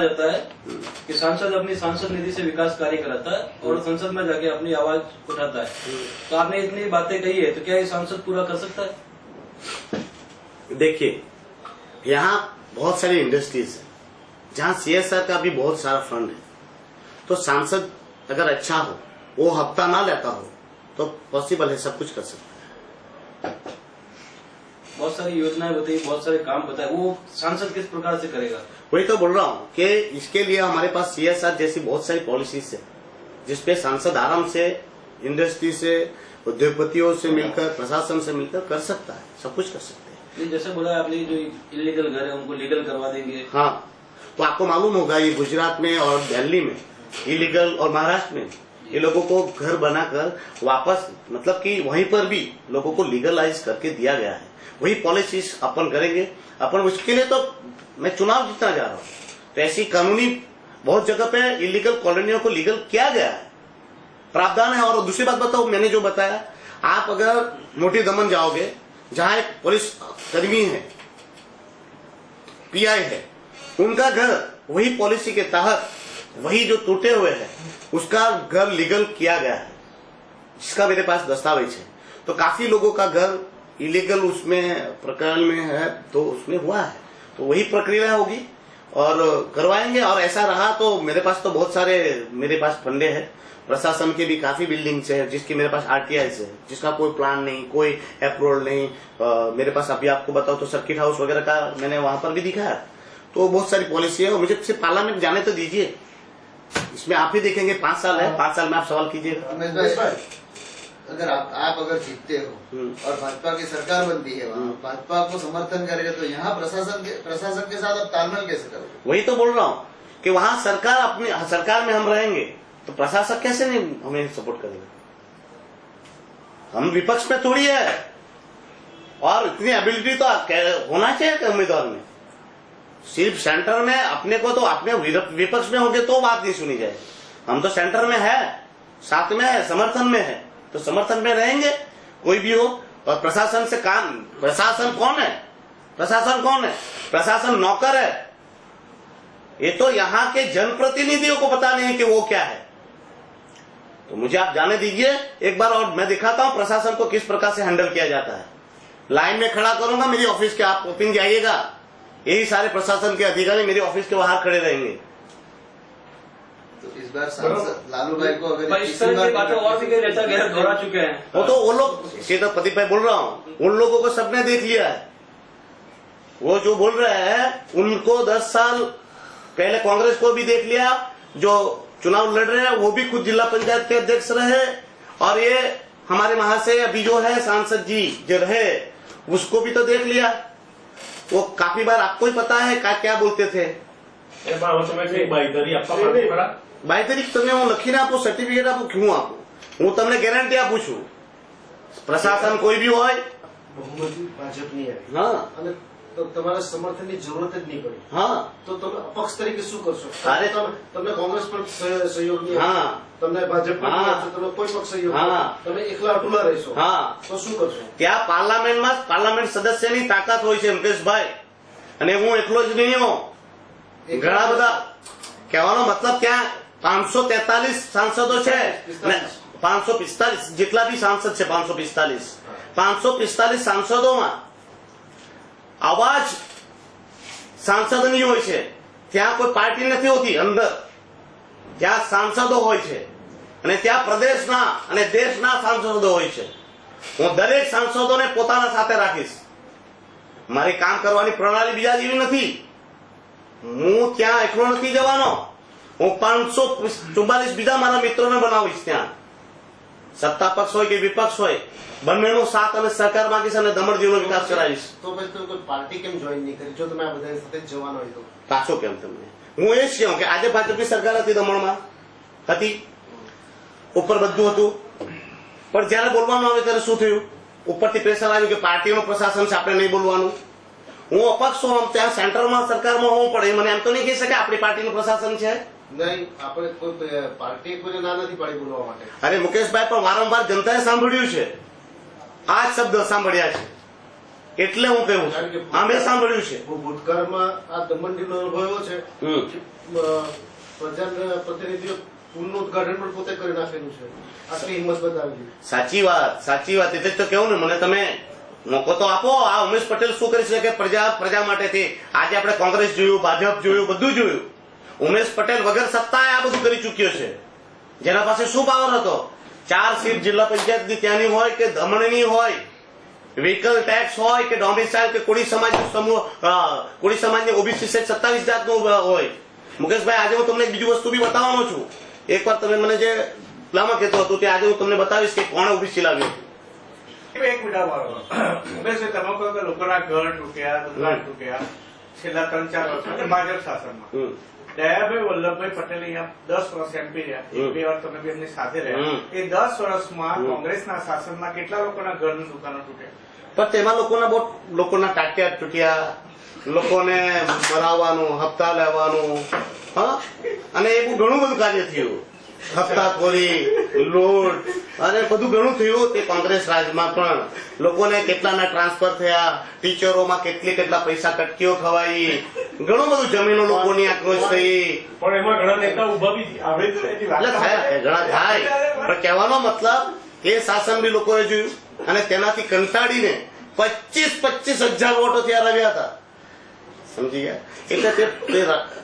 रहता है कि सांसद अपनी सांसद निधि से विकास कार्य कराता है और संसद में जाके अपनी आवाज उठाता है। तो आपने इतनी बातें कही है, तो क्या ये सांसद पूरा कर सकता है? देखिए, यहाँ बहुत सारी इंडस्ट्रीज है जहाँ CSR का भी बहुत सारा फंड है। तो सांसद अगर अच्छा हो, वो हफ्ता ना लेता हो, तो पॉसिबल है, सब कुछ कर सकता है। बहुत सारी योजनाएं बताई, बहुत सारे काम बताए, वो सांसद किस प्रकार से करेगा? वही तो बोल रहा हूँ कि इसके लिए हमारे पास CSR जैसी बहुत सारी पॉलिसीज है जिसपे सांसद आराम से इंडस्ट्री से, उद्योगपतियों से मिलकर, प्रशासन से मिलकर कर सकता है, सब कुछ कर सकते हैं। जैसे बोला आपने, जो इलीगल घर है उनको लीगल करवा देंगे। हाँ, तो आपको मालूम होगा ये गुजरात में और दिल्ली में इलीगल और महाराष्ट्र में ये लोगों को घर बनाकर वापस, मतलब कि वहीं पर भी लोगों को लीगलाइज करके दिया गया है। वही पॉलिसीज अपन करेंगे। अपन उसके लिए तो मैं चुनाव जीतना जा रहा हूँ, तो ऐसी कानूनी बहुत जगह पे इलीगल कॉलोनियों को लीगल किया गया है, प्रावधान है। और दूसरी बात बताओ, मैंने जो बताया, आप अगर मोटी दमन जाओगे जहां एक पुलिस कर्मी है, PI है, उनका घर वही पॉलिसी के तहत, वही जो टूटे हुए हैं उसका घर लीगल किया गया है, जिसका मेरे पास दस्तावेज है। तो काफी लोगों का घर इलीगल उसमें प्रकरण में है, तो उसमें हुआ है, तो वही प्रक्रिया होगी और करवाएंगे। और ऐसा रहा तो मेरे पास तो बहुत सारे, मेरे पास फंडे हैं, प्रशासन के भी काफी बिल्डिंग्स है जिसकी मेरे पास RTIs है, जिसका कोई प्लान नहीं, कोई अप्रूवल नहीं। मेरे पास अभी आपको बताओ तो सर्किट हाउस वगैरह का मैंने वहां पर भी दिखाया। तो बहुत सारी पॉलिसी है और मुझे सिर्फ पार्लियामेंट जाने तो दीजिए, इसमें आप ही देखेंगे। 5 साल है, 5 साल में आप सवाल कीजिएगा। अगर आप अगर जीतते हो और भाजपा की सरकार बनती है, वहाँ भाजपा को समर्थन करेगा, तो यहाँ प्रशासन के साथ आप तालमेल कैसे करोगे? वही तो बोल रहा हूँ कि वहाँ सरकार, अपनी सरकार में हम रहेंगे तो प्रशासक कैसे नहीं हमें सपोर्ट करेगा? हम विपक्ष में थोड़ी है, और इतनी एबिलिटी तो होना चाहिए उम्मीदवार में। सिर्फ सेंटर में अपने को, तो अपने विपक्ष में होंगे तो बात नहीं सुनी जाए। हम तो सेंटर में है, साथ में है, समर्थन में है, तो समर्थन में रहेंगे कोई भी हो। और प्रशासन से काम, प्रशासन कौन है? प्रशासन कौन है? प्रशासन नौकर है। ये तो यहाँ के जनप्रतिनिधियों को पता नहीं है कि वो क्या है। तो मुझे आप जाने दीजिए एक बार, और मैं दिखाता हूँ प्रशासन को किस प्रकार से हैंडल किया जाता है। लाइन में खड़ा करूंगा मेरी ऑफिस के, आप ओपन जाइएगा, यही सारे प्रशासन के अधिकारी मेरे ऑफिस के बाहर खड़े रहेंगे। तो इस बार सांसद लालू भाई को अगर इस तरह की बातें और भी कई नेता दोहरा चुके हैं। वो तो वो लोग, सीधा प्रदीप भाई बोल रहा हूँ, उन लोगों को सबने देख लिया है। वो जो बोल रहे हैं उनको 10 साल पहले कांग्रेस को भी देख लिया, जो चुनाव लड़ रहे हैं वो भी खुद जिला पंचायत के अध्यक्ष रहे, और ये हमारे महाशय अभी जो है सांसद जी जो रहे, उसको भी तो देख लिया। वो काफी बार आपको ही पता है क्या बोलते थे। बायतरीक तमने હું લખીને આપું, સર્ટિફિકેટ આપું, ક્યું આપું? હું તમને ગેરંટી આપું છું, પ્રશાસન કોઈ બી હોય, બહુમતી ભાજપની આવી, હા, અને તો તમારા સમર્થનની જરૂરત જ નહીં પડી, હા, તો તમે અપક્ષ તરીકે શું કરશો? અરે તમને કોંગ્રેસ પણ સહયોગ નહીં, હા, તમને ભાજપ પણ નહીં આપશે, તમે કોઈ પણ સહયોગ નહીં, તમે એકલા અટુલા રહેશો, હા, તો શું કરશો? ત્યાં પાર્લામેન્ટમાં પાર્લામેન્ટ સદસ્યની તાકાત હોય છે મુકેશભાઈ, અને હું એકલો જ નહીં હોઉં, ઘણા બધા, કહેવાનો મતલબ ત્યાં 543 સાંસદો છે, 545 જેટલા બી સાંસદ છે, 545 સાંસદોમાં અવાજ સાંસદની હોય છે। ત્યાં કોઈ પાર્ટી નથી હોતી અંદર, ત્યાં સાંસદો હોય છે, અને ત્યાં પ્રદેશના અને દેશના સાંસદો હોય છે। હું દરેક સાંસદોને પોતાના સાથે રાખીશ। મારી કામ કરવાની પ્રણાલી બીજા જેવી નથી। હું ત્યાં એકલો નથી જવાનો, હું 544 બીજા મારા મિત્રોને બનાવીશ। ત્યાં સત્તા પક્ષ હોય કે વિપક્ષ હોય, બંનેનો સાથ અને સહકાર માંગીશ અને દમણદીવનો વિકાસ કરાવીશ। તો પછી તમે કોઈ પાર્ટી કેમ જોઈન નહીં કરી? જો તમે આ બધા સાથે જવાનો હોય તો પાછો કેમ તમને? હું એ જ કહું કે આજે ભાજપની સરકાર હતી, દમણમાં હતી, ઉપર બધું હતું, પણ જયારે બોલવાનું આવે ત્યારે શું થયું? ઉપરથી પ્રેશર આવ્યું કે પાર્ટીનું પ્રશાસન છે, આપણે નહીં બોલવાનું। હું અપક્ષ છું, ત્યાં સેન્ટરમાં સરકારમાં હોવું પડે, મને એમ તો નહીં કહી શકે આપણી પાર્ટીનું પ્રશાસન છે। નહીં, આપણે કોઈ પાર્ટી કોઈને ના નથી પાડી બોલવા માટે। અરે મુકેશભાઈ, પણ વારંવાર જનતાએ સાંભળ્યું છે, આ જ શબ્દ સાંભળ્યા છે। એટલે હું કહું કારણ કે છું, અમે સાંભળ્યું છે. ભૂતકાળમાં આ દમણદીવનો અનુભવ એવો છે હમ. કે પ્રજાના પ્રતિનિધિઓ પુલનું ઉદઘાટન પણ પોતે કરી નાખેલું છે. આટલી હિંમત બતાવેલી. સાચી વાત એટલે જ તો કેવું ને, મને તમે મોકો તો આપો. આ ઉમેશ પટેલ શું કરી શકે પ્રજા માટેથી? આજે આપણે કોંગ્રેસ જોયું, ભાજપ જોયું, બધું જોયું. ઉમેશ પટેલ વગર સત્તાએ આ બધું કરી ચૂક્યો છે. જેના પાસે શું પાવર હતો? 4 સીટ જિલ્લા પંચાયતની ત્યાંની હોય કે દમણની હોય, વ્હીકલ ટેક્સ હોય કે ડોમિસાઇલ કે કોળી સમાજનો સમૂહ, કોળી સમાજની ઓબીસી સેટ 27 જાતનું હોય. મુકેશભાઈ, આજે હું તમને એક બીજું વસ્તુ બી બતાવવાનો છું. એકવાર તમે મને જે પ્લામાં કહેતો હતો તે આજે હું તમને બતાવીશ કે કોણે ઓબીસી લાવ્યું. એક મિનિટ મારો ઉમેશભાઈ, તમે કહો કે લોકોના ઘર તૂટ્યા, દુકાન તૂટ્યા છેલ્લા 3-4 વર્ષમાં ભાજપ શાસનમાં. દયાભાઈ વલ્લભભાઈ પટેલ અહીંયા 10 વર્ષ MP રહ્યા, 1-2 વાર તમે બી એમની સાથે રહ્યા. એ 10 વર્ષમાં કોંગ્રેસના શાસનમાં કેટલા લોકોના ઘરની દુકાનો તૂટ્યા? પણ તેમાં લોકોના ટાટિયા તૂટ્યા, લોકોને મરાવવાનું, હપ્તા લેવાનું, હા, અને એવું ઘણું બધું કાર્ય થયું. હપ્તાખોરી, લૂંટ અને બધું ઘણું થયું. તે કોંગ્રેસ રાજમાં પણ લોકોને કેટલાના ટ્રાન્સફર થયા, ટીચરોમાં કેટલા પૈસા કટકીઓ ખવાઈ, ઘણું બધું જમીનો લોકોની આક્રોશ થઈ. પણ એમાં ઘણા નેતા ઉભા બી આવે એટલે ઘણા થાય, પણ કહેવાનો મતલબ એ શાસન બી લોકોએ જોયું અને તેનાથી કંટાળીને 25,000 વોટોથી હરાવ્યા હતા. સમજી ગયા? એટલે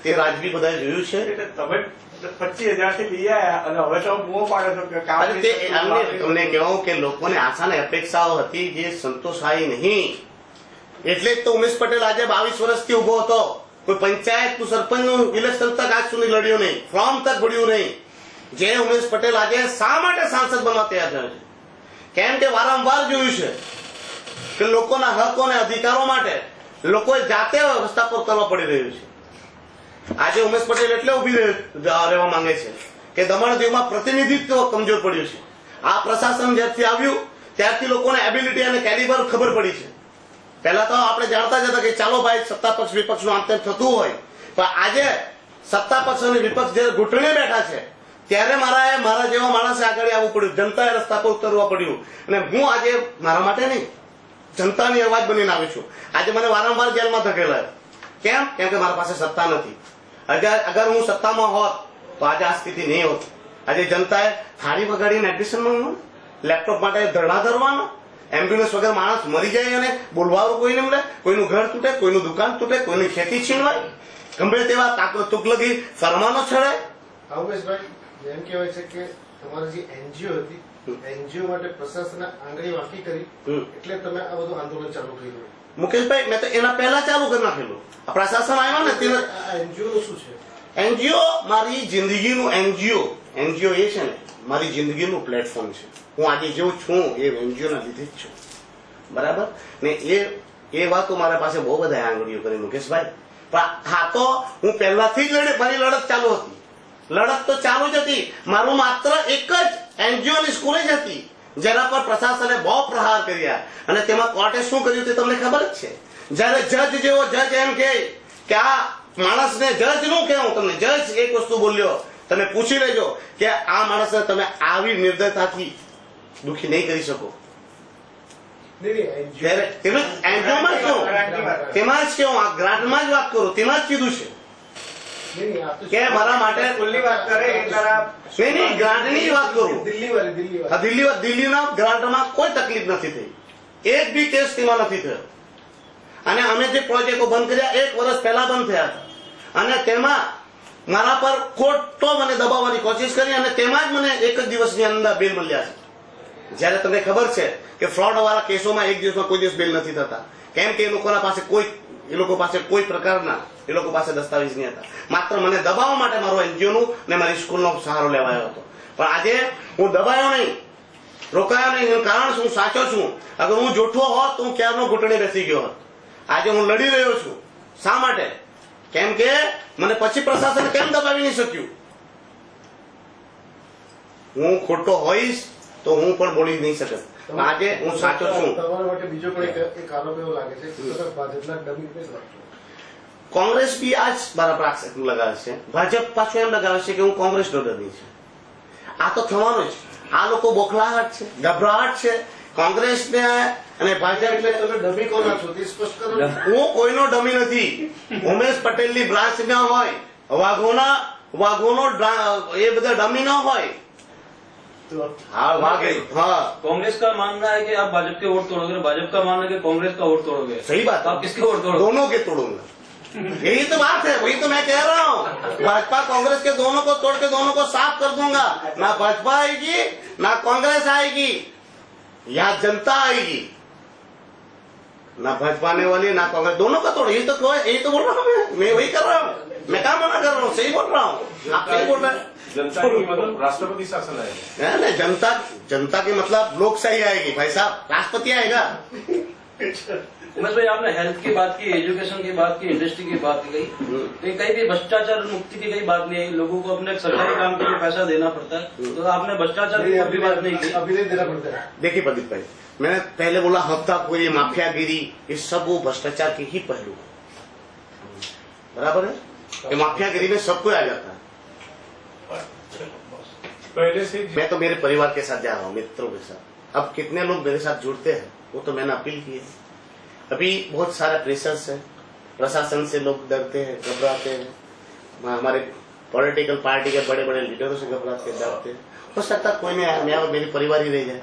તે રાજવી બધાએ જોયું છે. તમે 25,000 થી લઈ આવ્યા અને હવે તો બૂમો પાડે છો કે કામ અને તે તમને કહું કે લોકોને આશા ને અપેક્ષાઓ હતી જે સંતોષાઈ નહીં. એટલે જ તો ઉમેશ પટેલ આજે 22 વર્ષથી ઉભો હતો. કોઈ પંચાયતનું સરપંચનું ઇલેક્શન તક આજ સુધી લડ્યું નહીં, ફોર્મ તક ભર્યું નહીં. જે ઉમેશ પટેલ આજે શા માટે સાંસદ બનવા તૈયાર થયો છે? કેમ કે વારંવાર જોયું છે કે લોકોના હકો અને અધિકારો માટે લોકોએ જાતે રસ્તા પર કરવા પડી રહ્યું છે. આજે ઉમેશ પટેલ એટલે ઉભી રહેવા માંગે છે કે દમણ દીવમાં પ્રતિનિધિત્વ કમજોર પડ્યું છે. આ પ્રશાસન જ્યારથી આવ્યું ત્યારથી લોકોને એબિલિટી અને કેલિબર ખબર પડી છે. પહેલા તો આપણે જાણતા જ હતા કે ચાલો ભાઈ સત્તા પક્ષ વિપક્ષનું આંતર થતું હોય, પણ આજે સત્તા પક્ષ અને વિપક્ષ જયારે ઘૂંટણે બેઠા છે ત્યારે મારા જેવા માણસે આગળ આવવું પડ્યું, જનતાએ રસ્તા પર ઉતરવા પડ્યું. અને હું આજે મારા માટે નહીં, જનતાની અવાજ બનીને આવી છું. આજે મને વારંવાર જેલમાં ધકેલાયો. કેમ? કેમ કે મારા પાસે સત્તા નથી. અગર હું સત્તામાં હોત તો આજે આ સ્થિતિ નહીં હોત. આજે જનતાએ થાળી વગાડીને એડમિશન માંગવાનું, લેપટોપ માટે ધરણા ધરવાનો, એમ્બ્યુલન્સ વગર માણસ મરી જાય અને બોલવાનું કોઈને મળે, કોઈનું ઘર તૂટે, કોઈનું દુકાન તૂટે, કોઈની ખેતી છીનવાય, ગમે તેવા તુગલકી ફરમાનો છળે. ઉમેશભાઈ, એમ કહેવાય છે કે તમારી જે એનજીઓ હતી, એનજીઓ માટે પ્રશાસને આંગળી વાંકી કરી એટલે તમે આ બધું આંદોલન ચાલુ કર્યું. મુકેશભાઈ, મેં તો એના પહેલા ચાલુ કરી નાખેલું. પ્રશાસન આવ્યા ને તેને એનજીઓ નું શું છે? એનજીઓ મારી જિંદગીનું એનજીઓ એ છે ને મારી જિંદગીનું પ્લેટફોર્મ છે. હું આજે જેવું છું એ એનજીઓના લીધે જ છું. બરાબર ને? એ વાતો મારા પાસે બહુ બધા આંગળીઓ કરી મુકેશભાઈ. પણ હા, તો હું પહેલાથી જ મારી લડત ચાલુ હતી. લડત તો ચાલુ જ હતી. મારું માત્ર એક જ એનજીઓની સ્કૂલ જ હતી જેના પર પ્રશાસને બહુ પ્રહાર કર્યા અને તેમાં કોર્ટે શું કર્યું તે તમને ખબર જ છે. જયારે જજ એમ કે આ માણસને જજ નું કેવું, તમને જજ એક વસ્તુ બોલ્યો, તમે પૂછી લેજો કે આ માણસને તમે આવી નિર્દયતાથી દુખી નહીં કરી શકો. એનજીઓમાં શું તેમાં જ કેવું, આ ગ્રાન્ટમાં જ વાત કરું, તેમાં જ કીધું છે કે મારા માટે ખુલ્લી વાત કરે નહીં, ગ્રાન્ટની વાત કરું. દિલ્હીના ગ્રાન્ટમાં કોઈ તકલીફ નથી થઈ, એક બી કેસ તેમાં નથી થયો. અને અમે જે પ્રોજેક્ટો બંધ કર્યા 1 વર્ષ પહેલા બંધ થયા હતા અને તેમાં મારા પર ખોટો મને દબાવવાની કોશિશ કરી અને તેમાં જ મને એક જ દિવસની અંદર બેલ મળ્યા છે. જયારે તમને ખબર છે કે ફ્રોડ વાળા કેસોમાં એક દિવસમાં કોઈ દિવસ બેલ નથી થતા. કેમ કે એ લોકો પાસે કોઈ પ્રકારના દસ્તાવેજ નહીં હતા. માત્ર મને દબાવવા માટે મારો એનજીઓનું ને મારી સ્કૂલનો સહારો લેવાયો હતો. પણ આજે હું દબાયો નહીં, રોકાયો નહીં. એનું કારણ શું? સાચો છું. અગર હું જૂઠો હોત તો હું ક્યારનો ઘૂંટણે બેસી ગયો હોત. આજે હું લડી રહ્યો છું. શા માટે? કેમ કે મને પછી પ્રશાસન કેમ દબાવી નહીં શક્યું. હું ખોટો હોઈશ તો હું પણ બોલી નહીં શકત. આજે હું સાચો છું. તમારા માટે બીજો પણ એક આરોપ એવો લાગે છે કે તમે ભાજપના ડમી કેસ લાગશો. કોંગ્રેસ બી આજ મારા પર આક્ષેપ લગાવે છે. ભાજપ પાછું એમ લગાવે છે કે હું કોંગ્રેસનો ડમી છે. આ તો થવાનું જ. આ લોકો બોખલાહટ છે, ગભરાહટ છે. કોંગ્રેસને અને ભાજપ એટલે તમે ડમી કોના છો તે સ્પષ્ટ કરો. હું કોઈનો ડમી નથી. ઉમેશ પટેલની બ્રાન્ચ ના હોય, વાઘોનો એ બધા ડમી ન હોય. हाँ वाघ हाँ कांग्रेस का मानना है कि आप भाजपा के वोट तोड़ोगे, भाजपा का मानना है कि कांग्रेस का वोट तोड़ोगे। सही बात तो आप किसके वोट तोड़ोगे? दोनों के तोड़ूंगा। यही तो बात है, वही तो मैं कह रहा हूँ। भाजपा कांग्रेस के दोनों को तोड़ के दोनों को साफ कर दूंगा। ना भाजपा आएगी ना कांग्रेस आएगी, यहाँ जनता आएगी। ना भाजपा आने वाली ना कांग्रेस, दोनों का तोड़। यही तो बोल रहा हूँ मैं वही कर रहा हूँ। मैं क्या मना कर रहा हूँ? सही बोल रहा हूँ। आप सही बोल रहे हैं। जनता की मतलब राष्ट्रपति शासन आएगा। नहीं, जनता की मतलब लोकशाही आएगी भाई साहब, राष्ट्रपति आएगा। उमेश भाई, आपने हेल्थ की बात की, एजुकेशन की बात की, इंडस्ट्री की बात की, कहीं भी भ्रष्टाचार मुक्ति की कहीं बात नहीं है। लोगों को अपने सरकारी काम के लिए पैसा देना पड़ता है, तो आपने भ्रष्टाचार की कभी बात नहीं की। अभी नहीं देना पड़ता है. देखिए प्रदीप भाई, मैंने पहले बोला हफ्ताखोरी, माफियागिरी, ये सब वो भ्रष्टाचार के ही पहलू है। बराबर है, ये माफियागिरी में सब कोई आ जाता है। पहले से मैं तो मेरे परिवार के साथ जा रहा हूँ, मित्रों के साथ। अब कितने लोग मेरे साथ जुड़ते हैं वो तो मैंने अपील की है। अभी बहुत सारे प्रेशर्स है, प्रशासन से लोग डरते हैं, घबराते हैं। हमारे पॉलिटिकल पार्टी के बड़े बड़े लीडरों से घबराते हैं, डरते हैं। हो सकता कोई नहीं आया, मैं और मेरी परिवार ही रह जाए।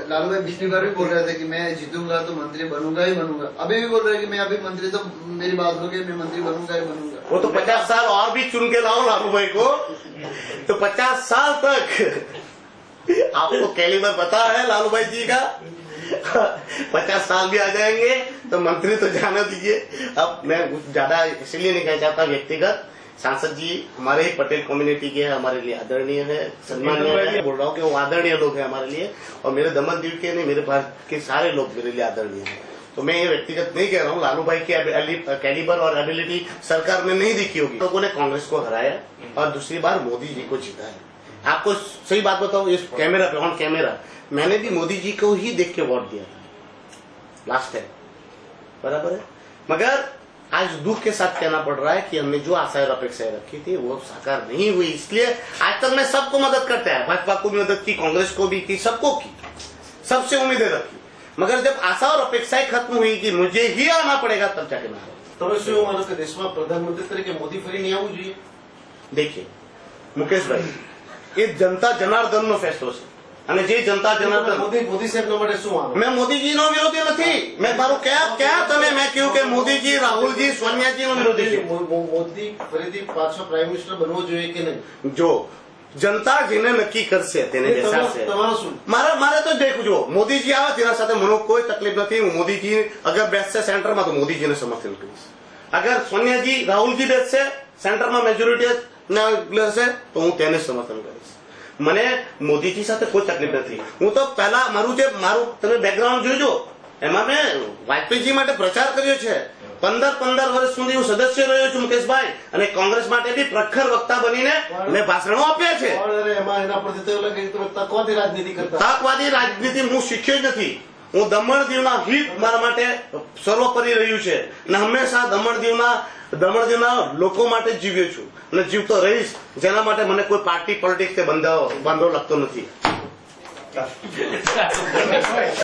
लालू भाई पिछली बार भी बोल रहे थे कि मैं जीतूंगा तो मंत्री बनूंगा ही बनूंगा। अभी भी बोल रहे हैं कि मैं अभी मंत्री, तो मेरी बात हो गई, मैं मंत्री बनूंगा ही बनूंगा। वो तो 50 साल और भी चुन के लाओ लालू भाई को, तो 50 साल तक आपको कैलिबर पता है लालू भाई जी का। 50 साल भी आ जाएंगे तो मंत्री तो जाना दीजिए। अब मैं ज्यादा इसलिए नहीं कहना चाहता, व्यक्तिगत सांसद जी हमारे ही पटेल कम्युनिटी के हैं, हमारे लिए आदरणीय है, सम्मानीय है। बोल रहा हूँ कि वो आदरणीय लोग हैं हमारे लिए, और मेरे दमन दीव के नहीं, मेरे भारत के सारे लोग मेरे लिए आदरणीय हैं। तो मैं ये व्यक्तिगत नहीं कह रहा हूँ, लालू भाई की कैलिबर और एबिलिटी सरकार में नहीं दिखी होगी। लोगों ने कांग्रेस को हराया और दूसरी बार मोदी जी को जीता है। आपको सही बात बताऊं, इस कैमरा पे, ऑन कैमरा, मैंने भी मोदी जी को ही देख के वोट दिया था लास्ट टाइम, बराबर है। मगर आज दुख के साथ कहना पड़ रहा है कि हमने जो आशाएं और अपेक्षाएं रखी थी वो साकार नहीं हुई। इसलिए आज तक मैं सबको मदद करता है, भाजपा को भी मदद की, कांग्रेस को भी की, सबको की, सबसे उम्मीदें रखी। मगर जब आशा और अपेक्षाएं खत्म हुई कि मुझे ही आना पड़ेगा, तब जाके मैं તમે શું માનો કે દેશમાં પ્રધાનમંત્રી તરીકે મોદી ફરી નહીં આવવું જોઈએ? देखिए मुकेश भाई, ये जनता जनार्दन નો ફેસલો છે, અને જે જનતા જનાર્દન, મોદી સાહેબના માટે શું માનો? मैं मोदीजी નો વિરોધી નથી। मैं મારું क्या તમે मैं કહ્યું કે મોદીજી, રાહુલજી, સોનિયાજી નો વિરોધી છું। મોદી ફરીથી પાછો પ્રાઇમ મિનિસ્ટર બનવો જોઈએ કે નહીં? જો જનતા જેને નક્કી કરશે તેને બેસાડશે। તમારો શું? મારે તો દેખજો, મોદીજી આવે તેના સાથે મને કોઈ તકલીફ નથી। હું મોદીજી અગર બેસશે સેન્ટરમાં તો મોદીજીને સમર્થન કરીશ। અગર સોનિયાજી, રાહુલજી બેસશે સેન્ટરમાં મેજોરિટી લેશે તો હું તેને સમર્થન કરીશ। મને મોદીજી સાથે કોઈ તકલીફ નથી। હું તો પહેલા મારું તમે બેકગ્રાઉન્ડ જોજો, એમાં મેં વાજપેયીજી માટે પ્રચાર કર્યો છે। 15 વર્ષ સુધી હું સદસ્ય રહ્યો છું મુકેશભાઈ, અને કોંગ્રેસ માટે બી પ્રખર વક્તા બનીને મેં ભાષણો આપ્યા છે। અરે એમાં એના પરથી તો એવું લાગે કે તમે તકવાદી રાજનીતિ કરતા। તકવાદી રાજનીતિ હું શીખ્યો જ નથી। હું દમણ દીવના હિત મારા માટે સર્વોપરી રહ્યું છે, અને હંમેશા દમણ દીવના લોકો માટે જીવ્યો છું અને જીવતો રહીશ, જેના માટે મને કોઈ પાર્ટી પોલિટિક્સ કે બાંધો લાગતો નથી।